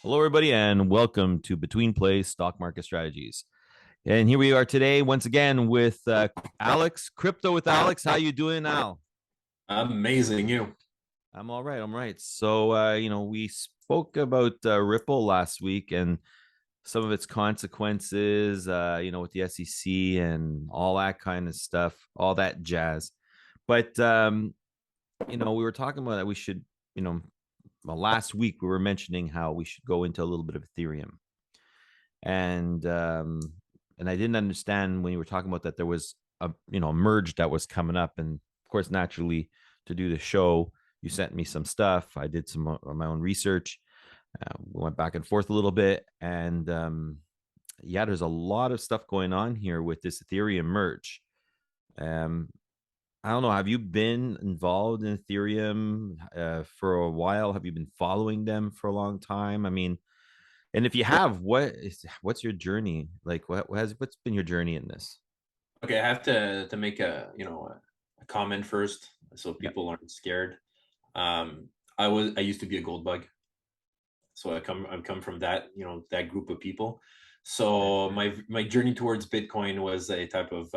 Hello, everybody, and welcome to Betweenplays Stock Market Strategies. And here we are today, once again, with Alex, Crypto with Alex. How you doing, Al? Amazing, you. I'm all right. I'm right. So, we spoke about Ripple last week and some of its consequences, with the SEC and all that kind of stuff, all that jazz. But, we were talking about that we should, last week we were mentioning how we should go into a little bit of Ethereum. And I didn't understand when you were talking about that there was a merge that was coming up, and of course, naturally, to do the show, you sent me some stuff. I did some of my own research. We went back and forth a little bit, and yeah, there's a lot of stuff going on here with this Ethereum merge. Um, I don't know. Have you been involved in Ethereum for a while? Have you been following them for a long time? I mean, and if you have, what's your journey like? What's been your journey in this? Okay, I have to make a comment first so Yeah. people aren't scared. I used to be a gold bug, so I come from that that group of people. Okay. So my journey towards Bitcoin was a type of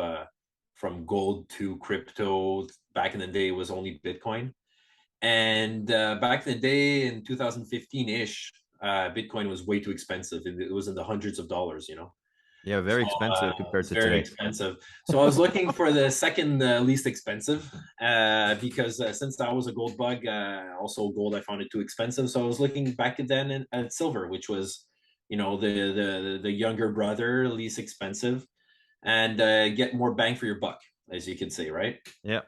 from gold to crypto. Back in the day, it was only Bitcoin, and back in the day in 2015 ish, Bitcoin was way too expensive. It was in the hundreds of dollars. Yeah, very So expensive compared it's to very today. expensive. So I was looking for the second least expensive because since I was a gold bug, also gold I found it too expensive. So I was looking back then at silver, which was, the younger brother, least expensive, and get more bang for your buck, as you can say, right? Yeah,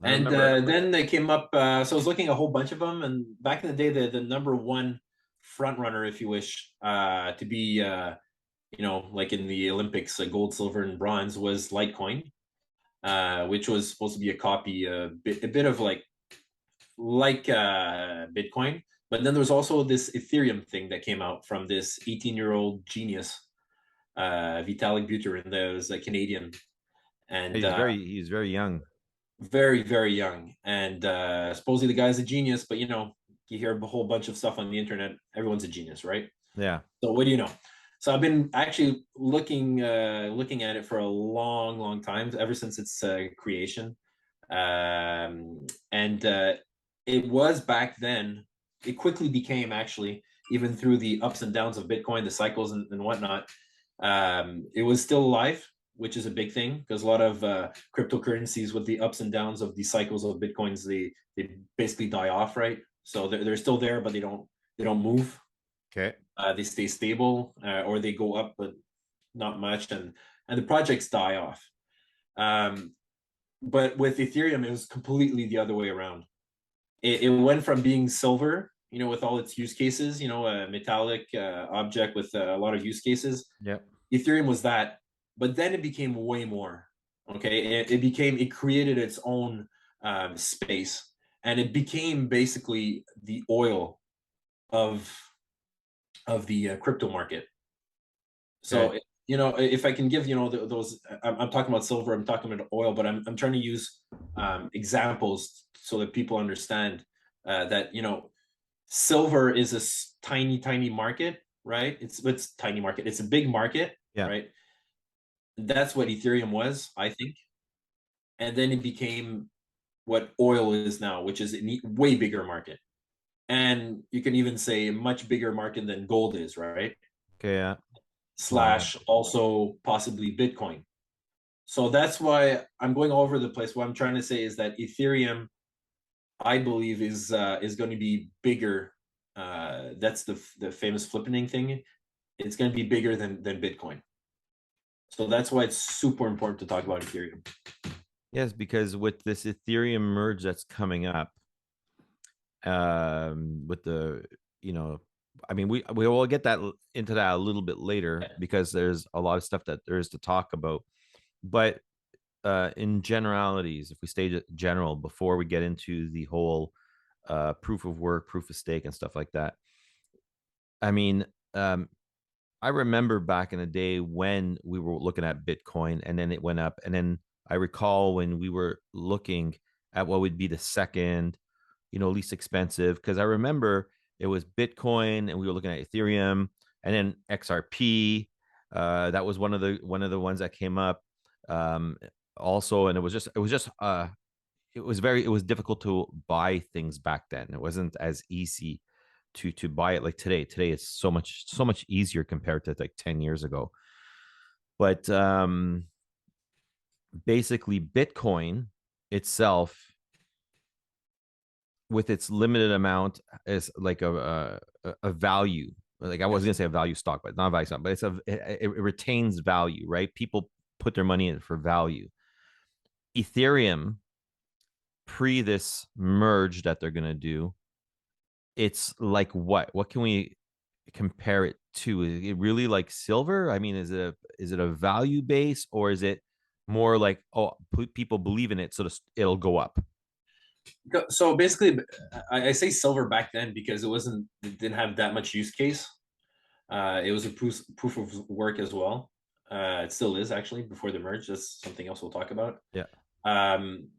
I And remember. then they came up. So I was looking at a whole bunch of them, and back in the day, the number one front runner, if you wish, to be like in the Olympics, gold, silver, and bronze was Litecoin, which was supposed to be a copy, a bit of like Bitcoin. But then there was also this Ethereum thing that came out from this 18-year-old genius, Vitalik Buterin, that was a Canadian, and He's very young. very, very young. And supposedly the guy's a genius, but you hear a whole bunch of stuff on the internet. Everyone's a genius, right? Yeah. So what do you know? So I've been actually looking at it for a long, long time, ever since its creation. And it was back then. It quickly became, actually, even through the ups and downs of Bitcoin, the cycles and whatnot. It was still alive, which is a big thing because a lot of cryptocurrencies, with the ups and downs of the cycles of Bitcoins, they basically die off, right? So they're still there, but they don't move. Okay. They stay stable, or they go up, but not much, and the projects die off. Um, but with Ethereum, it was completely the other way around. It went from being silver, with all its use cases, a metallic object with a lot of use cases. Yeah. Ethereum was that, but then it became way more. Okay, it created its own space, and it became basically the oil of the crypto market. Okay. So, if I can give, those, I'm talking about silver, I'm talking about oil, but I'm trying to use examples so that people understand that, silver is a tiny, tiny market, right? It's tiny market. It's a big market, Yeah. right? That's what Ethereum was, I think. And then it became what oil is now, which is a way bigger market. And you can even say a much bigger market than gold is, right? Okay. Yeah. Wow. Slash also possibly Bitcoin. So that's why I'm going all over the place. What I'm trying to say is that Ethereum, I believe, is going to be bigger. That's the famous flippening thing. It's going to be bigger than Bitcoin. So that's why it's super important to talk about Ethereum. Yes, because with this Ethereum merge that's coming up, with the, you know, I mean, we will get that into that a little bit later because there's a lot of stuff that there is to talk about. But in generalities, if we stay general before we get into the whole proof of work, proof of stake, and stuff like that. I mean, um, I remember back in the day when we were looking at Bitcoin and then it went up. And then I recall when we were looking at what would be the second, least expensive. Cause I remember it was Bitcoin, and we were looking at Ethereum, and then XRP. That was one of the ones that came up. Um, Also, and it was difficult to buy things back then. It wasn't as easy to buy it like today. Today it's so much easier compared to like 10 years ago. But basically Bitcoin itself, with its limited amount, is like a value. Like I was Yes. gonna say a value stock, but not a value stock, but it retains value, right? People put their money in it for value. Ethereum, pre this merge that they're gonna do, it's like what can we compare it to? Is it really like silver? I mean, is it a value base, or is it more like, oh, people believe in it, so it'll go up? So basically, I say silver back then because it didn't have that much use case. It was a proof of work as well. It still is actually before the merge. That's something else we'll talk about. Yeah. Um,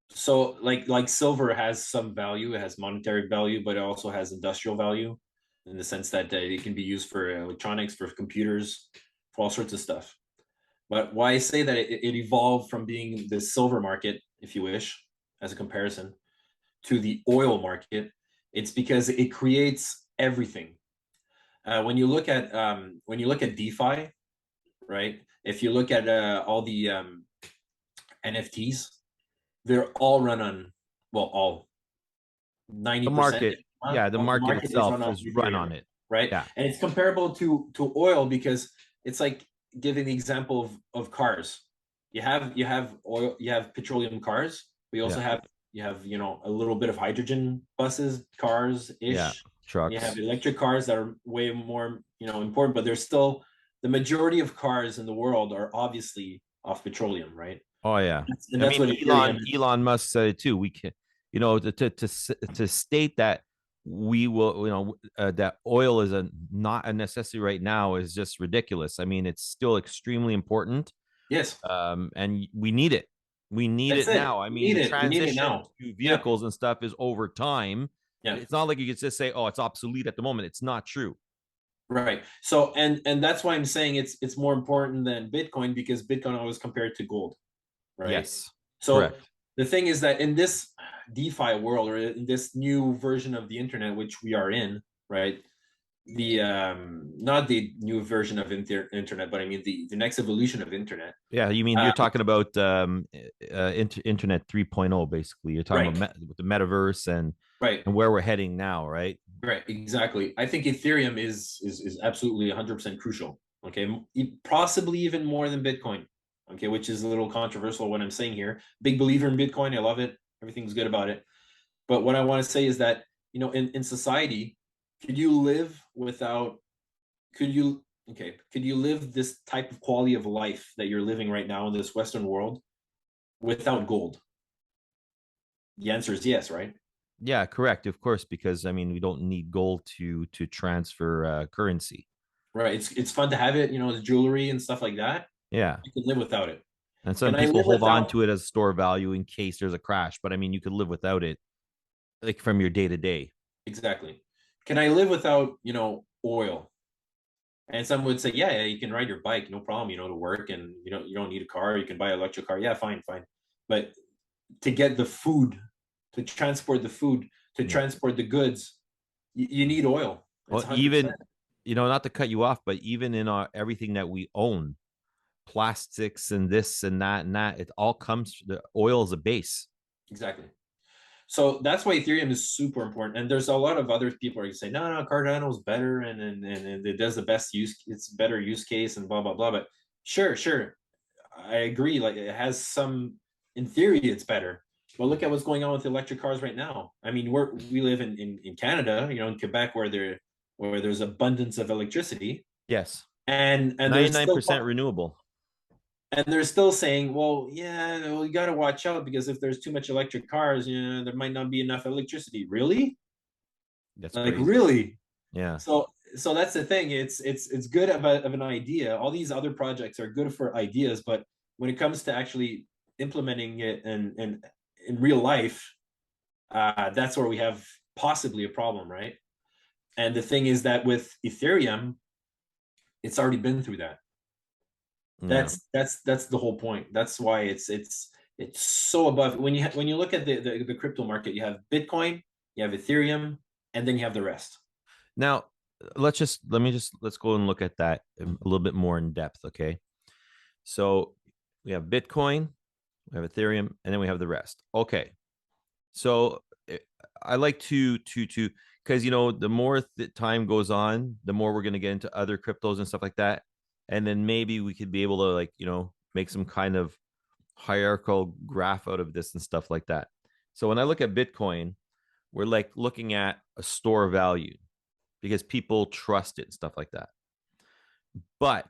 so like silver has some value. It has monetary value, but it also has industrial value in the sense that it can be used for electronics, for computers, for all sorts of stuff. But why I say that it evolved from being the silver market, if you wish, as a comparison, to the oil market, it's because it creates everything. When you look at DeFi, right? If you look at all the NFTs, they're all run on, well, all The 90% market, yeah, the of the market market is run itself off is run Ethereum, on it. right? Yeah. And it's comparable to oil because it's like giving the example of cars. You have oil, you have petroleum cars. We also Yeah. have you have a little bit of hydrogen buses, cars Yeah. ish. You have Trucks. electric cars that are way more important, but there's still the majority of cars in the world are obviously off petroleum, right? Oh yeah. And I that's mean, what Ethereum is. Elon Musk said it too. We can, to state that we will, that oil is not a necessity right now is just ridiculous. I mean, it's still extremely important, Yes, and we need it. We need that's it it. now. I We mean, need the it. We need it transition now. to Yeah, vehicles and stuff is over time. yeah. It's not like you could just say, "Oh, it's obsolete at the moment." It's not true. Right. So and that's why I'm saying it's more important than Bitcoin because Bitcoin always compared to gold, right? Yes, So correct. the thing is that in this DeFi world or in this new version of the internet which we are in, right? The not the new version of internet, but I mean the next evolution of internet. Yeah, you mean Uh, you're talking about Internet 3.0, basically. You're talking right, about the metaverse right, and where we're heading now, right? right, exactly. I think Ethereum is absolutely 100% crucial. Okay, possibly even more than Bitcoin. Okay, which is a little controversial what I'm saying here. Big believer in Bitcoin. I love it. Everything's good about it. But what I want to say is that in society, could you live without? Could you Could you live this type of quality of life that you're living right now in this Western world without gold? The answer is yes, right? Yeah, correct. Of course, because I mean, we don't need gold to transfer currency. Right. It's fun to have it, as jewelry and stuff like that. Yeah, You can live without it. and Can some I people live hold on without? to it as store value in case there's a crash. But I mean, you could live without it, like from your day to day. Exactly. Can I live without, oil? And some would say, yeah, yeah, you can ride your bike, no problem, to work, and you don't need a car. You can buy an electric car. Yeah, fine, fine. But to get the food, to transport the food, to Yeah. transport the goods, you need oil. It's Well, 100%. even not to cut you off, but even in our everything that we own, plastics and this and that, it all comes. The oil is a base. Exactly. So that's why Ethereum is super important. And there's a lot of other people are going to say, no, no, Cardano is better and it does the best use, it's better use case and blah, blah, blah. But sure, sure. I agree. Like it has some, in theory, it's better. But look at what's going on with electric cars right now. I mean, we live in Canada, in Quebec, where there's abundance of electricity, Yes, and there's still 99% renewable. saying, well, yeah, well, you got to watch out because if there's too much electric cars, there might not be enough electricity. Really? That's Like crazy. really? Yeah. So that's the thing. It's good of an idea. All these other projects are good for ideas, but when it comes to actually implementing it and in real life, that's where we have possibly a problem, right? And the thing is that with Ethereum, it's already been through that. Yeah. That's the whole point. That's why it's so above. When you look at the crypto market, you have Bitcoin, you have Ethereum, and then you have the rest. Now, let's go and look at that a little bit more in depth. Okay. So we have Bitcoin, we have Ethereum, and then we have the rest. Okay. So I like to because the more time goes on, the more we're going to get into other cryptos and stuff like that, and then maybe we could be able to like make some kind of hierarchical graph out of this and stuff like that. So when I look at Bitcoin, we're like looking at a store value because people trust it and stuff like that. But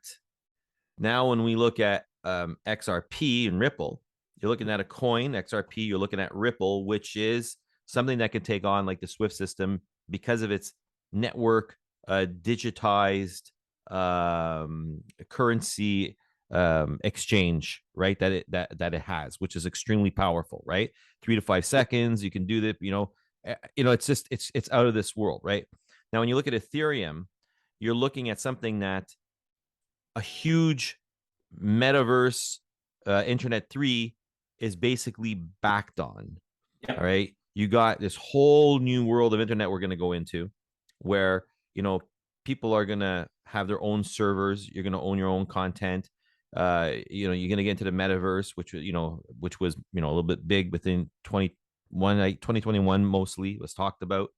now when we look at XRP and Ripple, you're looking at a coin, XRP, you're looking at Ripple, which is something that can take on like the Swift system because of its network digitized currency exchange, right? That it has, which is extremely powerful, right? 3 to 5 seconds, you can do that. It's out of this world, right? Now, when you look at Ethereum, you're looking at something that a huge metaverse internet 3 is basically backed on. All Yep. right, you got this whole new world of internet we're going to go into where people are going to have their own servers, you're going to own your own content. You're going to get into the metaverse, which was a little bit big within 2021, mostly was talked about,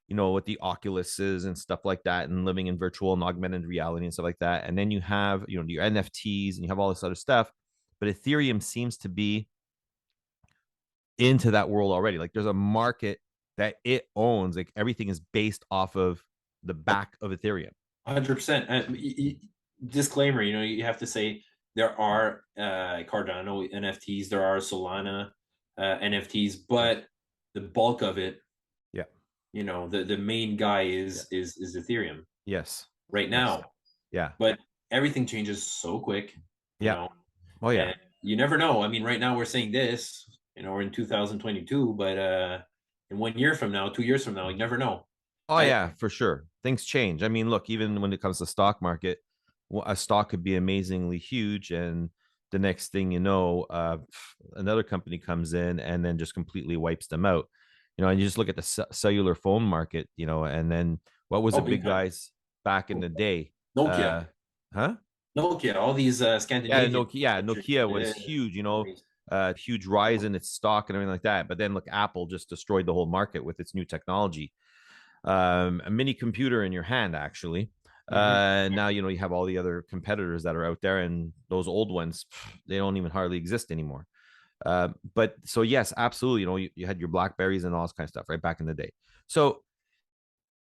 with the Oculuses and stuff like that, and living in virtual and augmented reality and stuff like that. And then you have, your NFTs and you have all this other stuff. But Ethereum seems to be into that world already. Like there's a market that it owns. Like everything is based off of the back of Ethereum. 100%. Disclaimer, you have to say there are Cardano NFTs, there are Solana NFTs, Yeah. but the bulk of it, Yeah. the main guy Yeah. is Ethereum Yes. right Yes. now. Yeah. But everything changes so quick, you Yeah. know, Oh yeah. and you never know. I mean, right now we're saying this, we're in 2022, but in 1 year from now, 2 years from now, you never know. Oh I yeah, for sure. Things change. I mean, look, even when it comes to stock market, a stock could be amazingly huge, and the next thing you know, another company comes in and then just completely wipes them out. And you just look at the cellular phone market, and then what was Oh, the big big time. guys back in the day? Nokia, Uh, huh? Nokia, all these Yeah, Scandinavian Nokia. Yeah, Nokia was huge. companies. Huge rise in its stock and everything like that. But then look, Apple just destroyed the whole market with its new technology, a mini computer in your hand, actually. Mhm. Now you have all the other competitors that are out there, and those old ones, they don't even hardly exist anymore. But so yes, absolutely. You had your Blackberries and all this kind of stuff right back in the day. So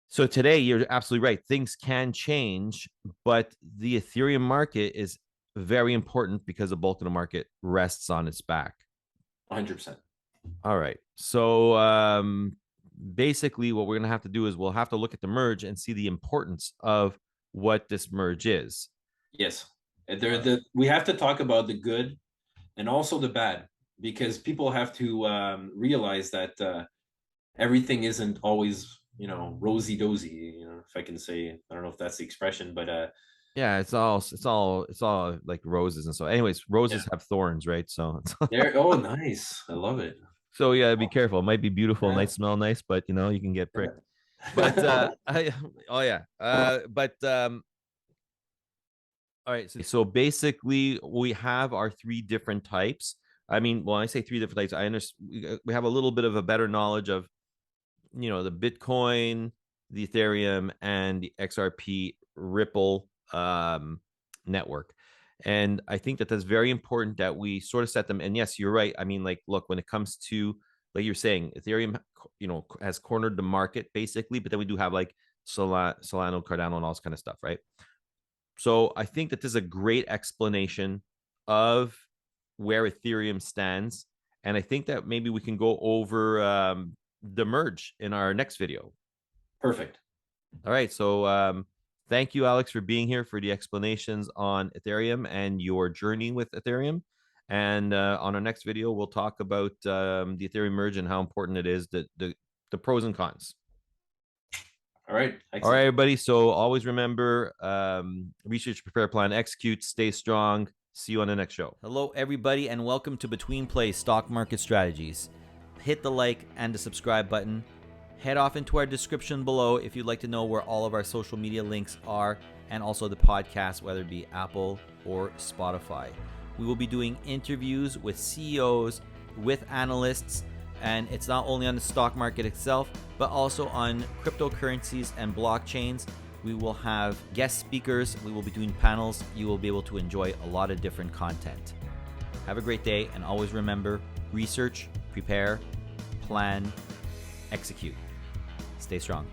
today you're absolutely right. Things can change, but the Ethereum market is very important because the bulk of the market rests on its back. 100%. All right. So basically, what we're going to have to do is we'll have to look at the merge and see the importance of what this merge is. Yes. All right. We have to talk about the good and also the bad, because people have to realize that everything isn't always, rosy dozy, if I can say. I don't know if that's the expression, but Yeah, it's all like roses and so. Anyways, yeah. roses have thorns, right? So, Oh, nice. I love it. so yeah, be careful. It might be beautiful, Yeah. might smell nice, but you can get pricked. But oh yeah. But all right. So basically, we have our three different types. I mean, when I say three different types, I understand we have a little bit of a better knowledge of, the Bitcoin, the Ethereum, and the XRP Ripple network. And I think that that's very important that we sort of set them. And yes, you're right. I mean, like, look, when it comes to, like you're saying, Ethereum, has cornered the market basically, but then we do have like Solano, Cardano, and all this kind of stuff, right? So I think that this is a great explanation of where Ethereum stands. And I think that maybe we can go over the merge in our next video. Perfect. All right. So thank you, Alex, for being here for the explanations on Ethereum and your journey with Ethereum. And on our next video, we'll talk about the Ethereum merge and how important it is, the pros and cons. All right. All right, Excellent. everybody. So always remember, research, prepare, plan, execute, stay strong. See you on the next show. Hello, everybody, and welcome to Betweenplays Stock Market Strategies. Hit the like and the subscribe button. Head off into our description below if you'd like to know where all of our social media links are, and also the podcast, whether it be Apple or Spotify. We will be doing interviews with CEOs, with analysts, and it's not only on the stock market itself, but also on cryptocurrencies and blockchains. We will have guest speakers. We will be doing panels. You will be able to enjoy a lot of different content. Have a great day, and always remember, research, prepare, plan, execute. Stay strong.